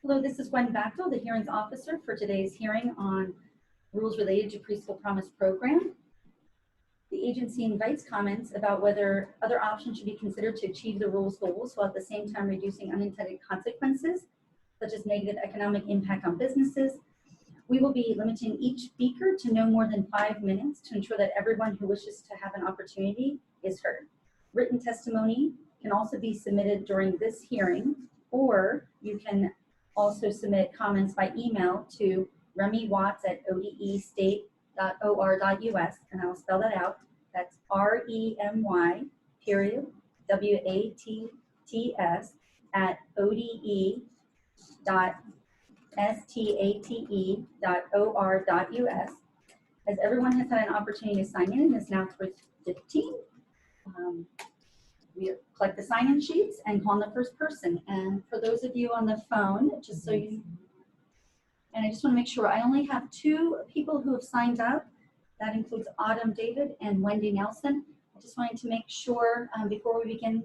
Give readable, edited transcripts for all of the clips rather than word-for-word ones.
Hello, this is Gwen Bachtel, the hearings officer for today's hearing on rules related to Preschool Promise Program. The agency invites comments about whether other options should be considered to achieve the rules goals while at the same time reducing unintended consequences, such as negative economic impact on businesses. We will be limiting each speaker to no more than 5 minutes to ensure that everyone who wishes to have an opportunity is heard. Written testimony can also be submitted during this hearing, or you can also submit comments by email to remywatts@odestate.or.us, and I'll spell that out. That's REMY period WATTS at ODE.STATE.or.us. As everyone has had an opportunity to sign in, and it's now 3:15. We collect the sign-in sheets and call on the first person. And for those of you on the phone, just so you, and I just want to make sure, I only have 2 people who have signed up. That includes Autumn David and Wendy Nelson. I just wanted to make sure before we begin,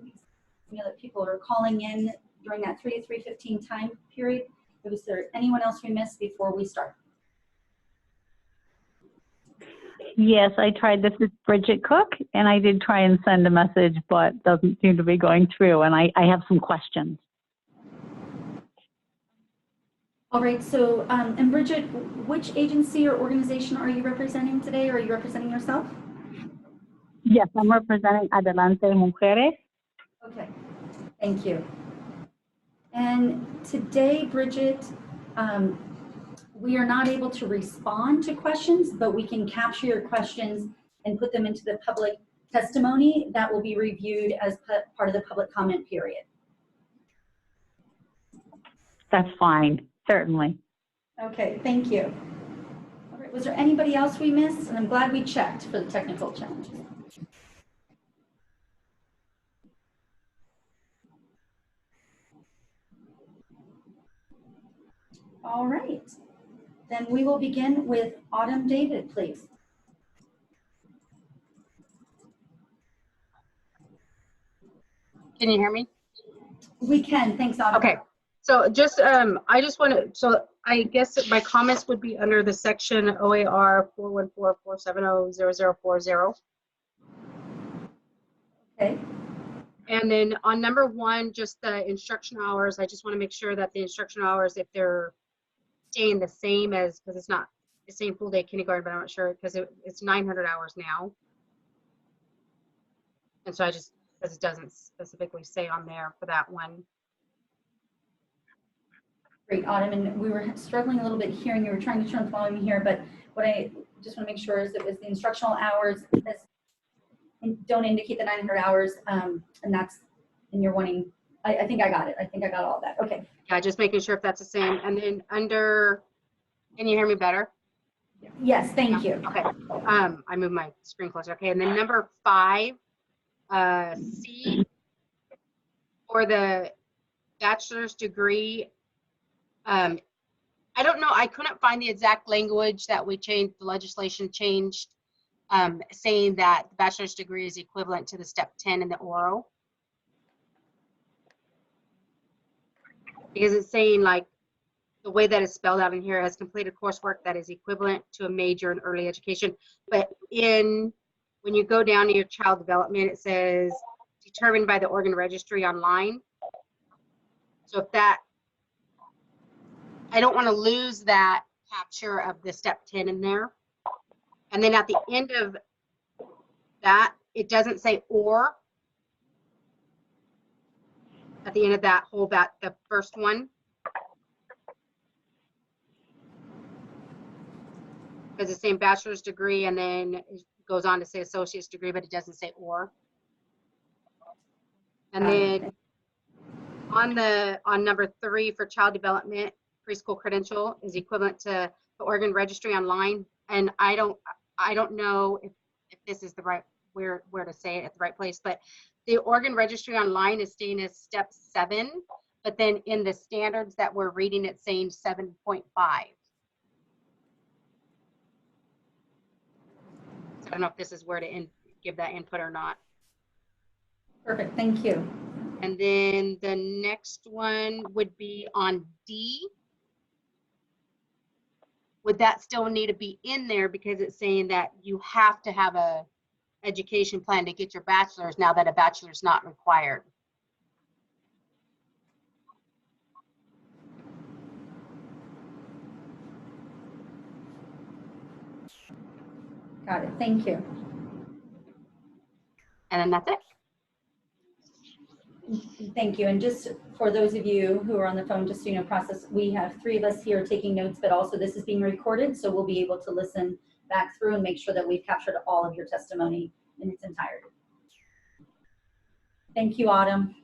that people are calling in during that 3 to 3:15 time period. Was there anyone else we missed before we start? Yes, I tried. This is Bridget Cook, and I did try and send a message, but doesn't seem to be going through, and I have some questions. All right, so, and Bridget, which agency or organization are you representing today, or are you representing yourself? Yes, I'm representing Adelante Mujeres. Okay, thank you. And today, Bridget, we are not able to respond to questions, but we can capture your questions and put them into the public testimony that will be reviewed as part of the public comment period. That's fine, certainly. Okay, thank you. All right, was there anybody else we missed? And I'm glad we checked for the technical challenges. All right. Then we will begin with Autumn David, please. Can you hear me? We can, thanks, Autumn. Okay, so just, I just want to, so I guess my comments would be under the section OAR 414-470-0040. Okay. And then on number 1, just the instruction hours, I just want to make sure that the instruction hours, if they're staying the same as, because it's not the same full day kindergarten, but I'm not sure, because it's 900 hours now. And so I just, because it doesn't specifically say on there for that one. Great, Autumn, and we were struggling a little bit hearing you. Were trying to turn the volume here, but what I just want to make sure is that the instructional hours don't indicate the 900 hours, and that's, and you're wanting, I think I got it. I think I got all of that. Okay. Yeah, just making sure if that's the same. And then under, can you hear me better? Yes, thank you. Okay. I moved my screen closer. Okay, and then number 5, C, for the bachelor's degree. I don't know. I couldn't find the exact language that we changed. The legislation changed, saying that the bachelor's degree is equivalent to the step 10 in the oral. Because it's saying, like, the way that it's spelled out in here, has completed coursework that is equivalent to a major in early education. But when you go down to your child development, it says determined by the Oregon Registry online. So if that, I don't want to lose that capture of the step 10 in there. And then at the end of that, it doesn't say or. At the end of that whole, the first one. Because it's saying bachelor's degree, and then it goes on to say associate's degree, but it doesn't say or. And then on number 3 for child development, preschool credential is equivalent to the Oregon Registry online. And I don't know if this is the right where to say it at the right place, but the Oregon Registry online is staying as step 7, but then in the standards that we're reading, it's saying 7.5. I don't know if this is where to give that input or not. Perfect, thank you. And then the next one would be on D. Would that still need to be in there because it's saying that you have to have a education plan to get your bachelor's now that a bachelor's not required? Got it. Thank you. And then that's it. Thank you. And just for those of you who are on the phone, just so you know, process, we have 3 of us here taking notes, but also this is being recorded, so we'll be able to listen back through and make sure that we've captured all of your testimony in its entirety. Thank you, Autumn.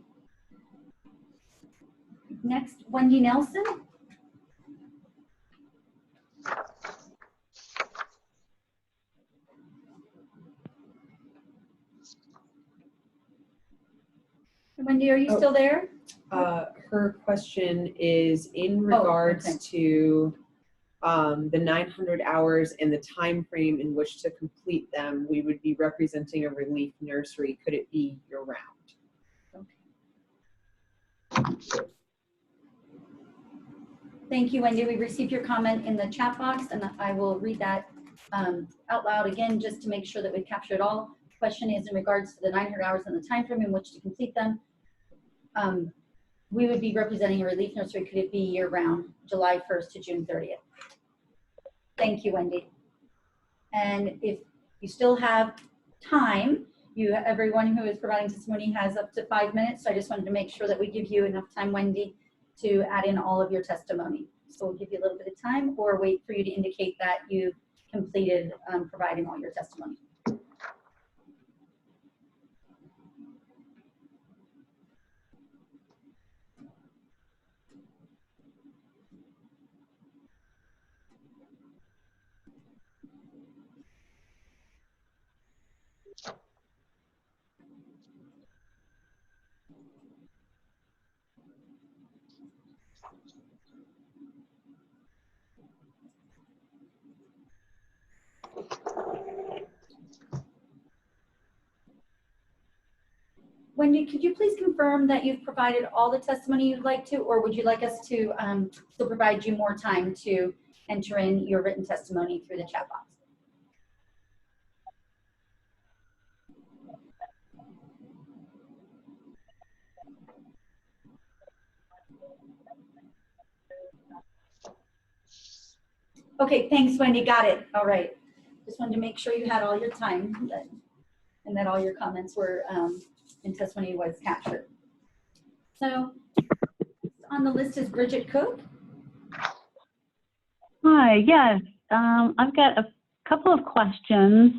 Next, Wendy Nelson. Wendy, are you still there? Her question is in regards to the 900 hours and the time frame in which to complete them. We would be representing a relief nursery. Could it be year-round? Okay. Thank you, Wendy. We received your comment in the chat box, and I will read that out loud again just to make sure that we capture it all. Question is in regards to the 900 hours and the time frame in which to complete them. We would be representing a relief nursery. Could it be year-round, July 1st to June 30th? Thank you, Wendy. And if you still have time, everyone who is providing testimony has up to 5 minutes. So I just wanted to make sure that we give you enough time, Wendy, to add in all of your testimony. So we'll give you a little bit of time or wait for you to indicate that you completed providing all your testimony. Wendy, could you please confirm that you've provided all the testimony you'd like to, or would you like us to still provide you more time to enter in your written testimony through the chat box? Okay, thanks, Wendy. Got it. All right. Just wanted to make sure you had all your time and that all your comments were and testimony was captured. So on the list is Bridget Cook. Hi, yes. I've got a couple of questions.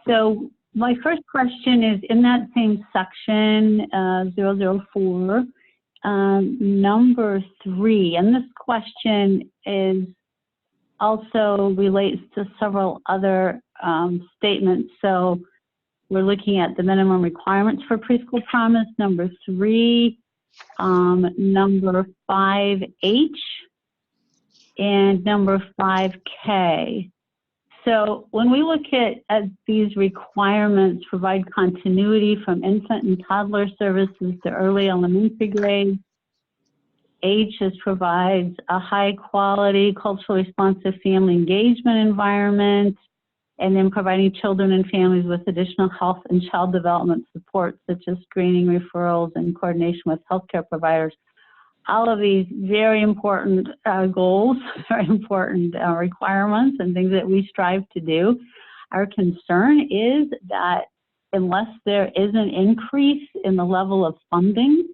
So my first question is in that same section, 004, number 3, and this question is also relates to several other statements. So we're looking at the minimum requirements for preschool promise, number 3, number 5H, and number 5K. So when we look at these requirements, provide continuity from infant and toddler services to early elementary grades. H is provides a high quality, culturally responsive family engagement environment, and then providing children and families with additional health and child development support, such as screening, referrals, and coordination with healthcare providers. All of these very important goals, very important requirements and things that we strive to do. Our concern is that unless there is an increase in the level of funding,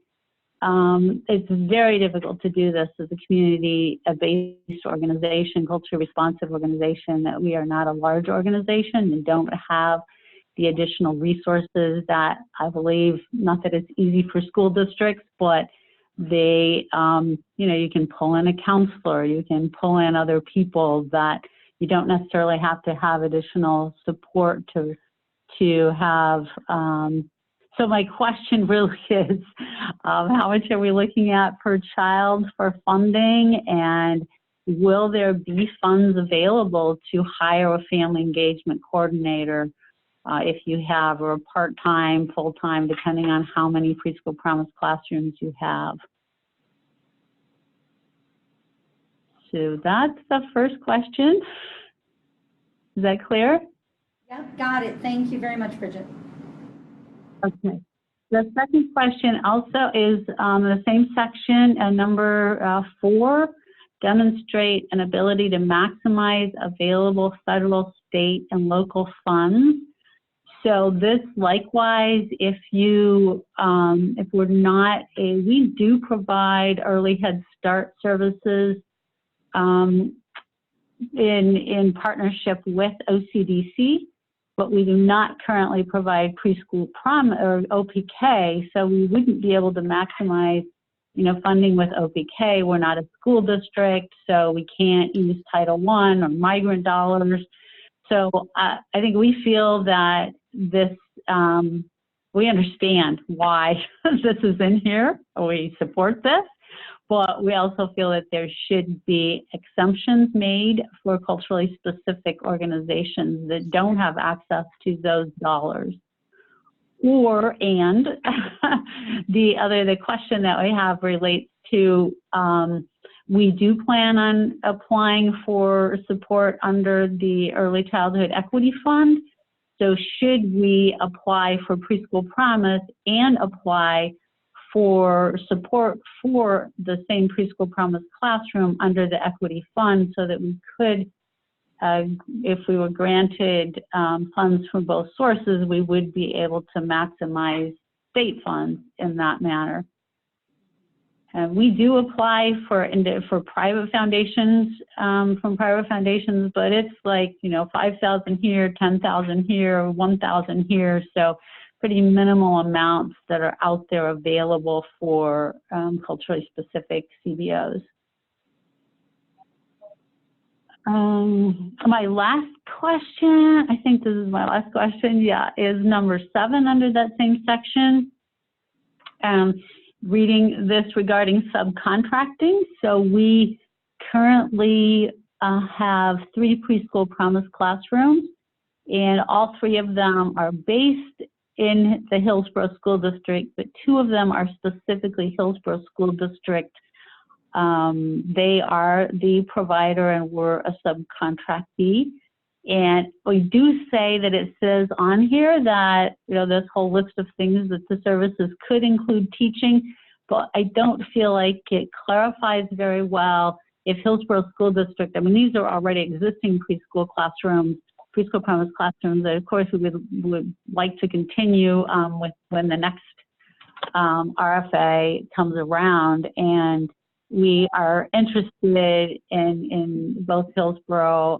it's very difficult to do this as a community-based organization, culturally responsive organization, that we are not a large organization and don't have the additional resources that I believe, not that it's easy for school districts, but they, you know, you can pull in a counselor, you can pull in other people that you don't necessarily have to have additional support to have. So my question really is, how much are we looking at per child for funding, and will there be funds available to hire a family engagement coordinator if you have, or part-time, full-time, depending on how many Preschool Promise classrooms you have. So that's the first question. Is that clear? Yep, got it. Thank you very much, Bridget. Okay. The second question also is the same section, number 4, demonstrate an ability to maximize available federal, state, and local funds. So this likewise, if you, if we're not we do provide early Head Start services in partnership with OCDC, but we do not currently provide Preschool Promise or OPK, so we wouldn't be able to maximize, you know, funding with OPK. We're not a school district, so we can't use Title I or migrant dollars. So I think we feel that this, we understand why this is in here. We support this, but we also feel that there should be exemptions made for culturally specific organizations that don't have access to those dollars. And the question that we have relates to, we do plan on applying for support under the Early Childhood Equity Fund. So should we apply for Preschool Promise and apply for support for the same Preschool Promise classroom under the Equity Fund, so that we could, if we were granted funds from both sources, we would be able to maximize state funds in that manner. And we do apply for private foundations, from private foundations, but it's like, you know, 5,000 here, 10,000 here, 1,000 here. So pretty minimal amounts that are out there available for culturally specific CBOs. My last question, I think this is my last question, yeah, is number 7 under that same section. Reading this regarding subcontracting. So we currently have 3 Preschool Promise classrooms, and all 3 of them are based in the Hillsborough School District, but 2 of them are specifically Hillsborough School District. They are the provider and we're a subcontractee. And we do say that it says on here that, you know, this whole list of things that the services could include teaching, but I don't feel like it clarifies very well if Hillsborough School District, I mean, these are already existing preschool classrooms, Preschool Promise classrooms that of course we would like to continue with when the next RFA comes around. And we are interested in both Hillsborough,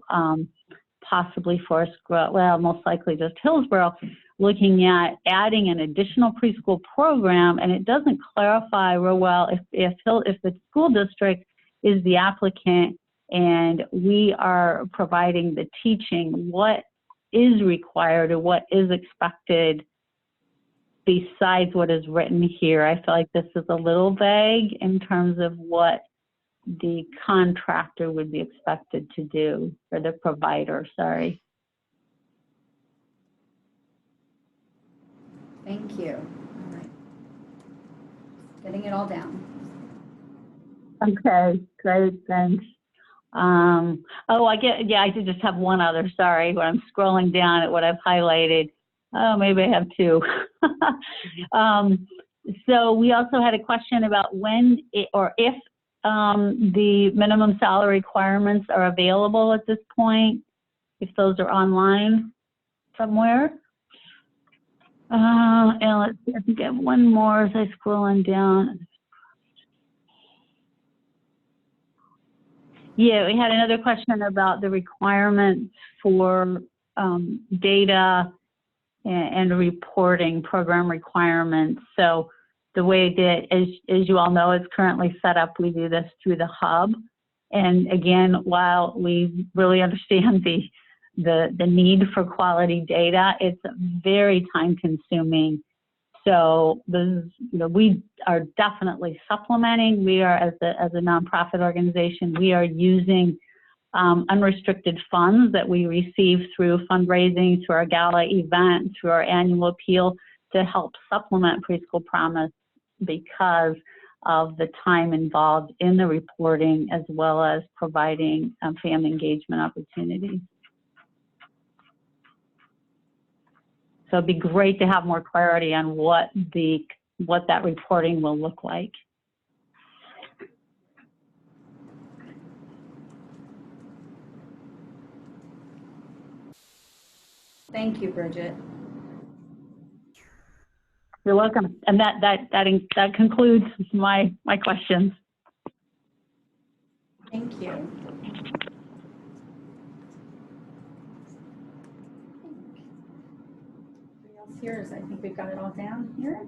possibly Forest Grove, well, most likely just Hillsborough, looking at adding an additional preschool program, and it doesn't clarify real well if the school district is the applicant and we are providing the teaching, what is required or what is expected besides what is written here. I feel like this is a little vague in terms of what the contractor would be expected to do, or the provider, sorry. Thank you. All right. Getting it all down. Okay, great, thanks. Oh, I did just have one other, sorry, when I'm scrolling down at what I've highlighted. Oh, maybe I have 2. So we also had a question about when or if the minimum salary requirements are available at this point, if those are online somewhere. And let's see, I think I have one more as I scroll on down. Yeah, we had another question about the requirements for data and reporting program requirements. So the way that, as you all know, it's currently set up, we do this through the hub. And again, while we really understand the need for quality data, it's very time consuming. So this is, you know, we are definitely supplementing. We are, as a nonprofit organization, we are using unrestricted funds that we receive through fundraising, through our gala event, through our annual appeal to help supplement Preschool Promise because of the time involved in the reporting as well as providing family engagement opportunities. So it'd be great to have more clarity on what that reporting will look like. Thank you, Bridget. You're welcome. And that concludes my questions. Thank you. Everybody else here is, I think we've got it all down here.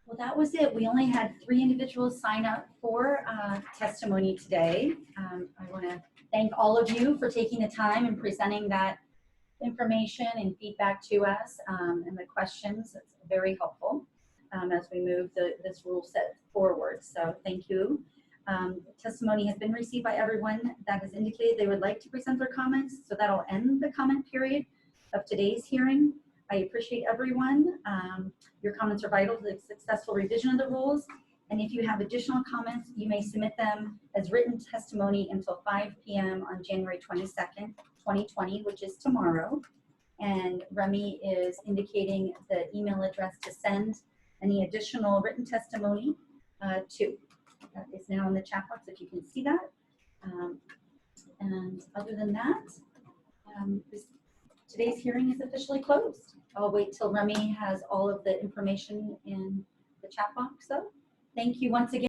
Well, that was it. We only had 3 individuals sign up for testimony today. I want to thank all of you for taking the time and presenting that information and feedback to us and the questions. It's very helpful as we move this rule set forward. So thank you. Testimony has been received by everyone that has indicated they would like to present their comments. So that'll end the comment period of today's hearing. I appreciate everyone. Your comments are vital to the successful revision of the rules. And if you have additional comments, you may submit them as written testimony until 5 p.m. on January 22nd, 2020, which is tomorrow. And Remy is indicating the email address to send any additional written testimony to. That is now in the chat box if you can see that. And other than that, today's hearing is officially closed. I'll wait till Remy has all of the information in the chat box though. Thank you once again.